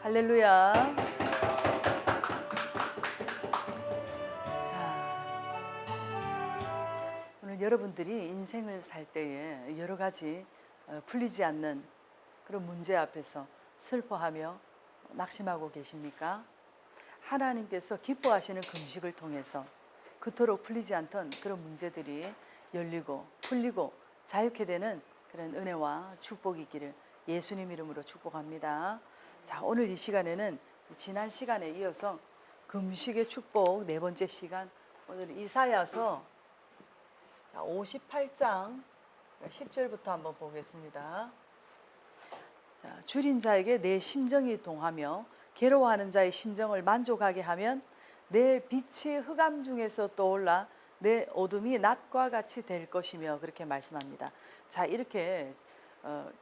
할렐루야. 자, 오늘 여러분들이 인생을 살 때에 여러 가지 풀리지 않는 그런 문제 앞에서 슬퍼하며 낙심하고 계십니까? 하나님께서 기뻐하시는 금식을 통해서 그토록 풀리지 않던 그런 문제들이 열리고 풀리고 자유케 되는 그런 은혜와 축복이 있기를 예수님 이름으로 축복합니다. 자, 오늘 이 시간에는 지난 시간에 이어서 금식의 축복 네 번째 시간, 오늘 이사야서 58장 10절부터 한번 보겠습니다. 자, 줄인 자에게 내 심정이 동하며 괴로워하는 자의 심정을 만족하게 하면 내 빛이 흑암 중에서 떠올라 내 어둠이 낮과 같이 될 것이며, 그렇게 말씀합니다. 자, 이렇게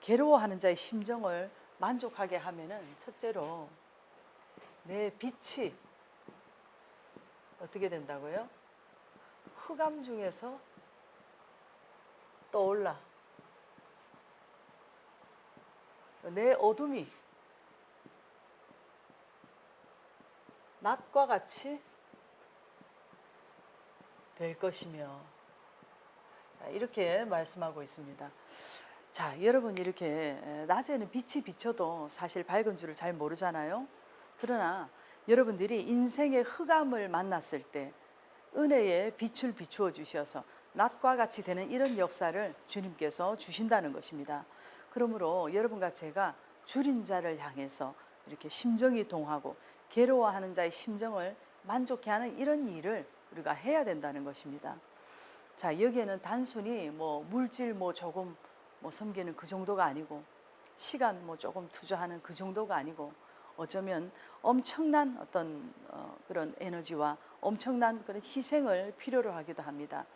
괴로워하는 자의 심정을 만족하게 하면은 첫째로 내 빛이 어떻게 된다고요? 흑암 중에서 떠올라 내 어둠이 낮과 같이 될 것이며, 이렇게 말씀하고 있습니다. 자, 여러분, 이렇게 낮에는 빛이 비춰도 사실 밝은 줄을 잘 모르잖아요. 그러나 여러분들이 인생의 흑암을 만났을 때 은혜의 빛을 비추어 주셔서 낮과 같이 되는 이런 역사를 주님께서 주신다는 것입니다. 그러므로 여러분과 제가 줄인 자를 향해서 이렇게 심정이 동하고 괴로워하는 자의 심정을 만족해 하는 이런 일을 우리가 해야 된다는 것입니다. 자, 여기에는 단순히 물질 조금 섬기는 그 정도가 아니고, 시간 조금 투자하는 그 정도가 아니고, 어쩌면 엄청난 어떤 그런 에너지와 엄청난 그런 희생을 필요로 하기도 합니다.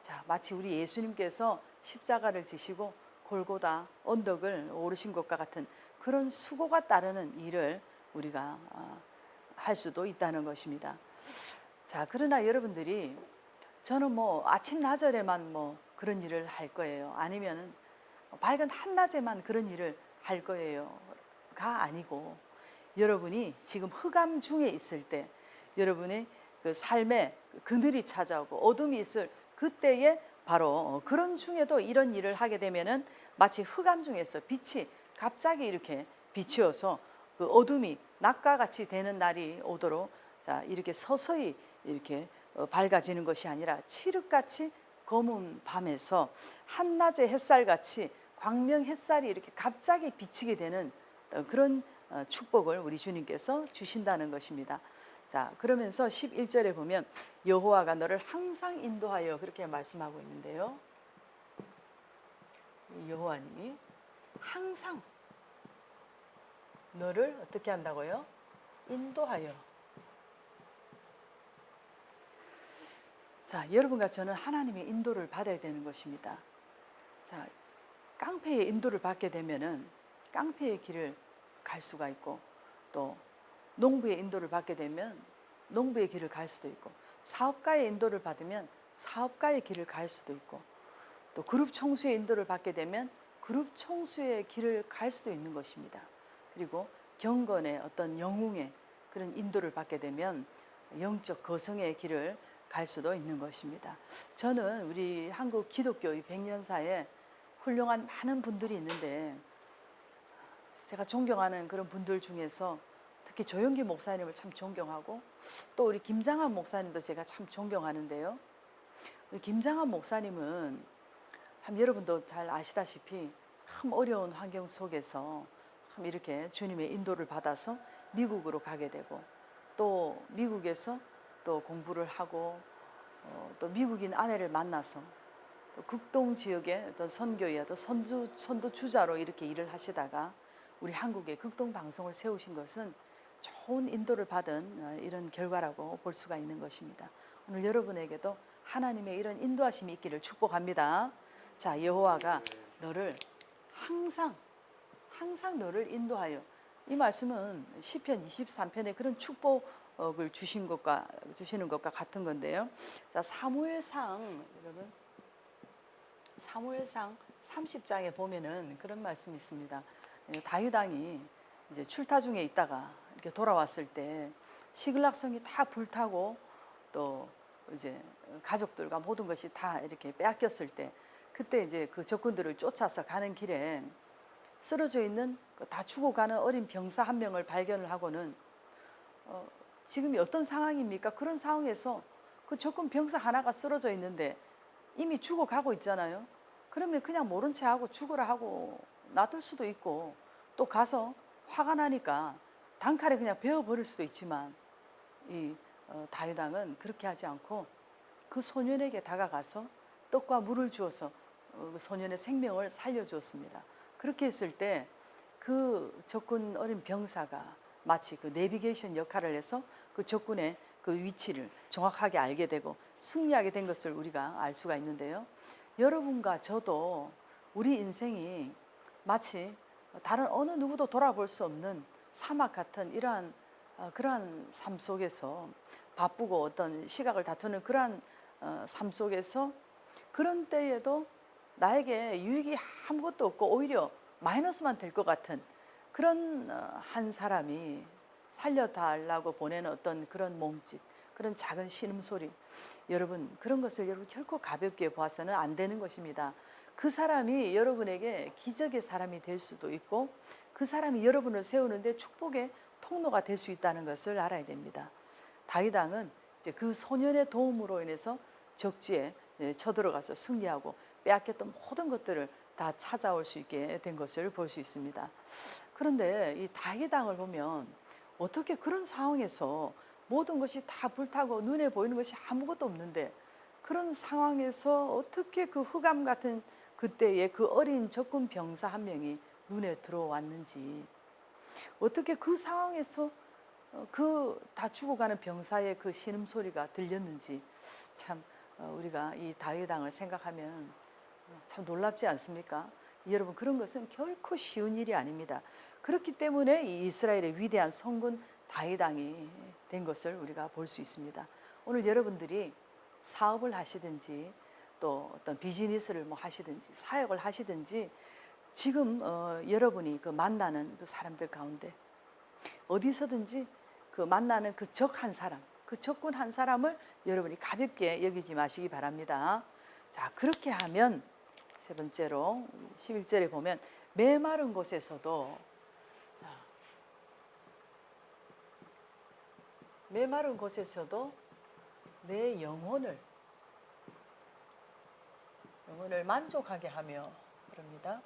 자, 마치 우리 예수님께서 십자가를 지시고 골고다 언덕을 오르신 것과 같은 그런 수고가 따르는 일을 우리가 할 수도 있다는 것입니다. 자, 그러나 여러분들이 저는 아침 나절에만 그런 일을 할 거예요, 아니면 밝은 한낮에만 그런 일을 할 거예요가 아니고, 여러분이 지금 흑암 중에 있을 때, 여러분의 그 삶에 그늘이 찾아오고 어둠이 있을 그때에 바로 그런 중에도 이런 일을 하게 되면은 마치 흑암 중에서 빛이 갑자기 이렇게 비치어서 그 어둠이 낮과 같이 되는 날이 오도록, 자, 이렇게 서서히 이렇게 밝아지는 것이 아니라 칠흑같이 검은 밤에서 한낮의 햇살같이 광명 햇살이 이렇게 갑자기 비치게 되는 그런 축복을 우리 주님께서 주신다는 것입니다. 자, 그러면서 11절에 보면 여호와가 너를 항상 인도하여, 그렇게 말씀하고 있는데요. 여호와님이 항상 너를 어떻게 한다고요? 인도하여. 자, 여러분과 저는 하나님의 인도를 받아야 되는 것입니다. 자, 깡패의 인도를 받게 되면은 깡패의 길을 갈 수가 있고, 또 농부의 인도를 받게 되면 농부의 길을 갈 수도 있고, 사업가의 인도를 받으면 사업가의 길을 갈 수도 있고, 또 그룹 총수의 인도를 받게 되면 그룹 총수의 길을 갈 수도 있는 것입니다. 그리고 경건의 어떤 영웅의 그런 인도를 받게 되면 영적 거성의 길을 갈 수도 있는 것입니다. 저는 우리 한국 기독교의 100년사에 훌륭한 많은 분들이 있는데, 제가 존경하는 그런 분들 중에서 특히 조영기 목사님을 참 존경하고, 또 우리 김장한 목사님도 제가 참 존경하는데요. 우리 김장한 목사님은 참 여러분도 잘 아시다시피 참 어려운 환경 속에서 참 이렇게 주님의 인도를 받아서 미국으로 가게 되고, 또 미국에서 또 공부를 하고, 또 미국인 아내를 만나서 또 극동 지역의 어떤 선교의 또 선도주자로 이렇게 일을 하시다가 우리 한국에 극동 방송을 세우신 것은 좋은 인도를 받은 이런 결과라고 볼 수가 있는 것입니다. 오늘 여러분에게도 하나님의 이런 인도하심이 있기를 축복합니다. 자, 여호와가 너를 항상 너를 인도하여, 이 말씀은 시편 23편에 그런 축복을 주시는 것과 같은 건데요. 자, 사무엘상 30장에 보면은 그런 말씀이 있습니다. 다윗 왕이 이제 출타 중에 있다가 이렇게 돌아왔을 때 시글락성이 다 불타고 또 이제 가족들과 모든 것이 다 이렇게 빼앗겼을 때 그때 이제 그 적군들을 쫓아서 가는 길에 쓰러져 있는 다 죽어가는 어린 병사 한 명을 발견을 하고는 지금이 어떤 상황입니까? 그런 상황에서 그 적군 병사 하나가 쓰러져 있는데 이미 죽어가고 있잖아요. 그러면 그냥 모른 채 하고 죽으라 하고 놔둘 수도 있고 또 가서 화가 나니까 단칼에 그냥 베어버릴 수도 있지만 이 다윗 왕은 그렇게 하지 않고 그 소년에게 다가가서 떡과 물을 주어서 그 소년의 생명을 살려주었습니다. 그렇게 했을 때 그 적군 어린 병사가 마치 그 내비게이션 역할을 해서 그 적군의 그 위치를 정확하게 알게 되고 승리하게 된 것을 우리가 알 수가 있는데요. 여러분과 저도 우리 인생이 마치 다른 어느 누구도 돌아볼 수 없는 사막 같은 이러한 그러한 삶 속에서 바쁘고 어떤 시각을 다투는 그러한 삶 속에서 그런 때에도 나에게 유익이 아무것도 없고 오히려 마이너스만 될 것 같은 그런 한 사람이 살려달라고 보내는 어떤 그런 몸짓, 그런 작은 신음소리, 여러분 그런 것을 여러분 결코 가볍게 봐서는 안 되는 것입니다. 그 사람이 여러분에게 기적의 사람이 될 수도 있고 그 사람이 여러분을 세우는데 축복의 통로가 될 수 있다는 것을 알아야 됩니다. 다윗 왕은 이제 그 소년의 도움으로 인해서 적지에 쳐들어가서 승리하고 빼앗겼던 모든 것들을 다 찾아올 수 있게 된 것을 볼 수 있습니다. 그런데 이 다윗 왕을 보면 어떻게 그런 상황에서 모든 것이 다 불타고 눈에 보이는 것이 아무것도 없는데 그런 상황에서 어떻게 그 흑암 같은 그때의 그 어린 적군 병사 한 명이 눈에 들어왔는지, 어떻게 그 상황에서 그 다 죽어가는 병사의 그 신음소리가 들렸는지 참 우리가 이 다윗 왕을 생각하면 참 놀랍지 않습니까? 여러분 그런 것은 결코 쉬운 일이 아닙니다. 그렇기 때문에 이 이스라엘의 위대한 성군 다윗 왕이 된 것을 우리가 볼 수 있습니다. 오늘 여러분들이 사업을 하시든지 또 어떤 비즈니스를 뭐 하시든지 사역을 하시든지 지금 여러분이 그 만나는 그 사람들 가운데 어디서든지 그 만나는 그 적 한 사람, 그 적군 한 사람을 여러분이 가볍게 여기지 마시기 바랍니다. 자, 그렇게 하면 세 번째로 11절에 보면 메마른 곳에서도 메마른 곳에서도 내 영혼을 만족하게 하며 그럽니다.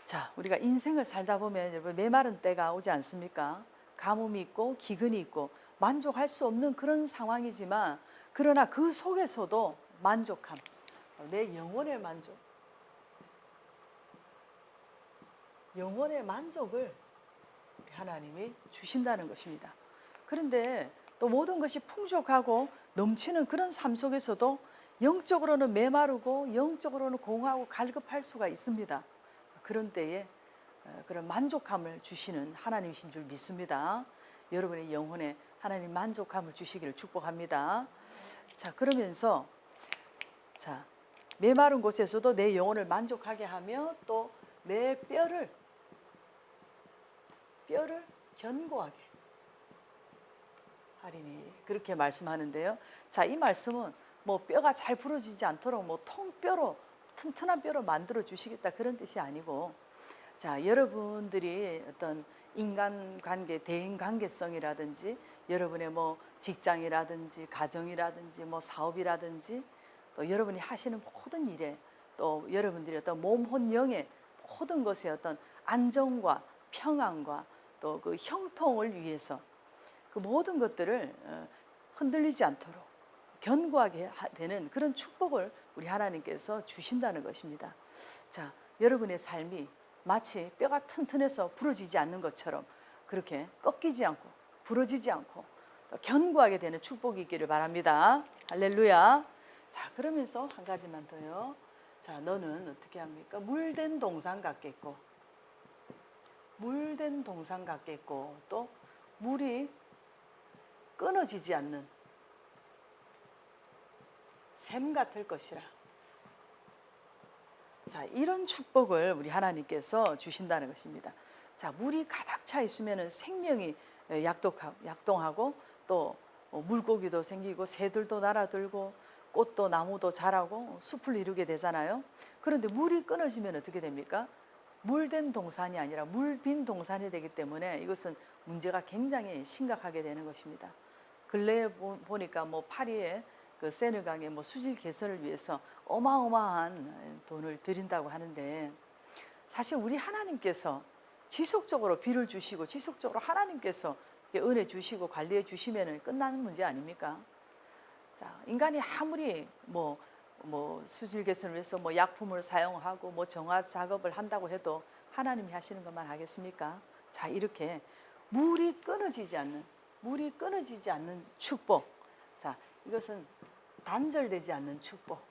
자, 우리가 인생을 살다 보면 여러분 메마른 때가 오지 않습니까? 가뭄이 있고 기근이 있고 만족할 수 없는 그런 상황이지만 그러나 그 속에서도 만족함, 내 영혼의 만족, 영혼의 만족을 하나님이 주신다는 것입니다. 그런데 또 모든 것이 풍족하고 넘치는 그런 삶 속에서도 영적으로는 메마르고 영적으로는 공허하고 갈급할 수가 있습니다. 그런 때에 그런 만족함을 주시는 하나님이신 줄 믿습니다. 여러분의 영혼에 하나님 만족함을 주시기를 축복합니다. 자, 그러면서 자, 메마른 곳에서도 내 영혼을 만족하게 하며 또 내 뼈를 견고하게 하리니 그렇게 말씀하는데요. 자, 이 말씀은 뭐 뼈가 잘 부러지지 않도록 뭐 통뼈로 튼튼한 뼈로 만들어 주시겠다 그런 뜻이 아니고, 자, 여러분들이 어떤 인간관계, 대인관계성이라든지 여러분의 뭐 직장이라든지 가정이라든지 뭐 사업이라든지 또 여러분이 하시는 모든 일에 또 여러분들이 어떤 몸, 혼, 영의 모든 것의 어떤 안정과 평안과 또 그 형통을 위해서 그 모든 것들을 흔들리지 않도록 견고하게 되는 그런 축복을 우리 하나님께서 주신다는 것입니다. 자, 여러분의 삶이 마치 뼈가 튼튼해서 부러지지 않는 것처럼 그렇게 꺾이지 않고 부러지지 않고 견고하게 되는 축복이 있기를 바랍니다. 할렐루야. 자, 그러면서 한 가지만 더요. 자, 너는 어떻게 합니까? 물된 동산 같겠고, 물된 동산 같겠고, 또 물이 끊어지지 않는 샘 같을 것이라. 자, 이런 축복을 우리 하나님께서 주신다는 것입니다. 자, 물이 가득 차 있으면 생명이 약동하고 또 물고기도 생기고 새들도 날아들고 꽃도 나무도 자라고 숲을 이루게 되잖아요. 그런데 물이 끊어지면 어떻게 됩니까? 물된 동산이 아니라 물빈 동산이 되기 때문에 이것은 문제가 굉장히 심각하게 되는 것입니다. 근래에 보니까 뭐 파리에 그 세느강의 뭐 수질 개선을 위해서 어마어마한 돈을 들인다고 하는데, 사실 우리 하나님께서 지속적으로 비를 주시고 지속적으로 하나님께서 은혜 주시고 관리해 주시면 끝나는 문제 아닙니까? 자, 인간이 아무리 뭐 수질 개선을 위해서 뭐 약품을 사용하고 뭐 정화 작업을 한다고 해도 하나님이 하시는 것만 하겠습니까? 자, 이렇게 물이 끊어지지 않는 축복. 자, 이것은 단절되지 않는 축복.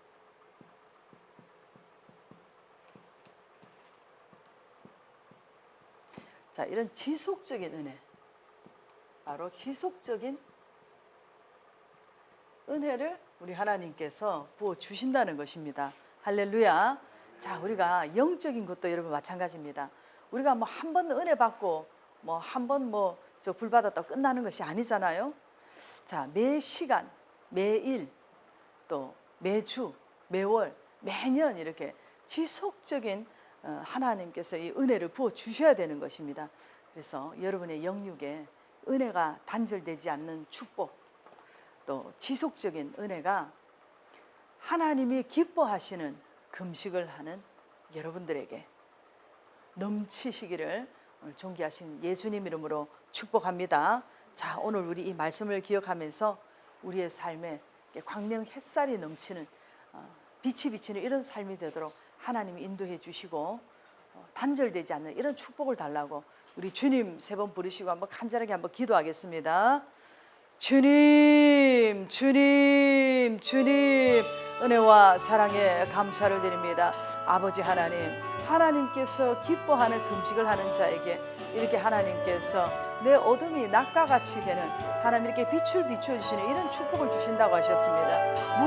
자, 이런 지속적인 은혜, 바로 지속적인 은혜를 우리 하나님께서 부어 주신다는 것입니다. 할렐루야. 자, 우리가 영적인 것도 여러분 마찬가지입니다. 우리가 뭐 한 번 은혜 받고 뭐 한 번 뭐 저 불 받았다고 끝나는 것이 아니잖아요. 자, 매 시간, 매일, 또 매주, 매월, 매년 이렇게 지속적인 하나님께서 이 은혜를 부어 주셔야 되는 것입니다. 그래서 여러분의 영육에 은혜가 단절되지 않는 축복, 또 지속적인 은혜가 하나님이 기뻐하시는 금식을 하는 여러분들에게 넘치시기를 오늘 존귀하신 예수님 이름으로 축복합니다. 자, 오늘 우리 이 말씀을 기억하면서 우리의 삶에 광명 햇살이 넘치는 빛이 비치는 이런 삶이 되도록 하나님이 인도해 주시고 단절되지 않는 이런 축복을 달라고 우리 주님 3번 부르시고 한번 간절하게 한번 기도하겠습니다. 주님, 주님, 주님, 은혜와 사랑에 감사를 드립니다. 아버지 하나님, 하나님께서 기뻐하는 금식을 하는 자에게 이렇게 하나님께서 내 어둠이 낮과 같이 되는, 하나님 이렇게 빛을 비춰주시는 이런 축복을 주신다고 하셨습니다.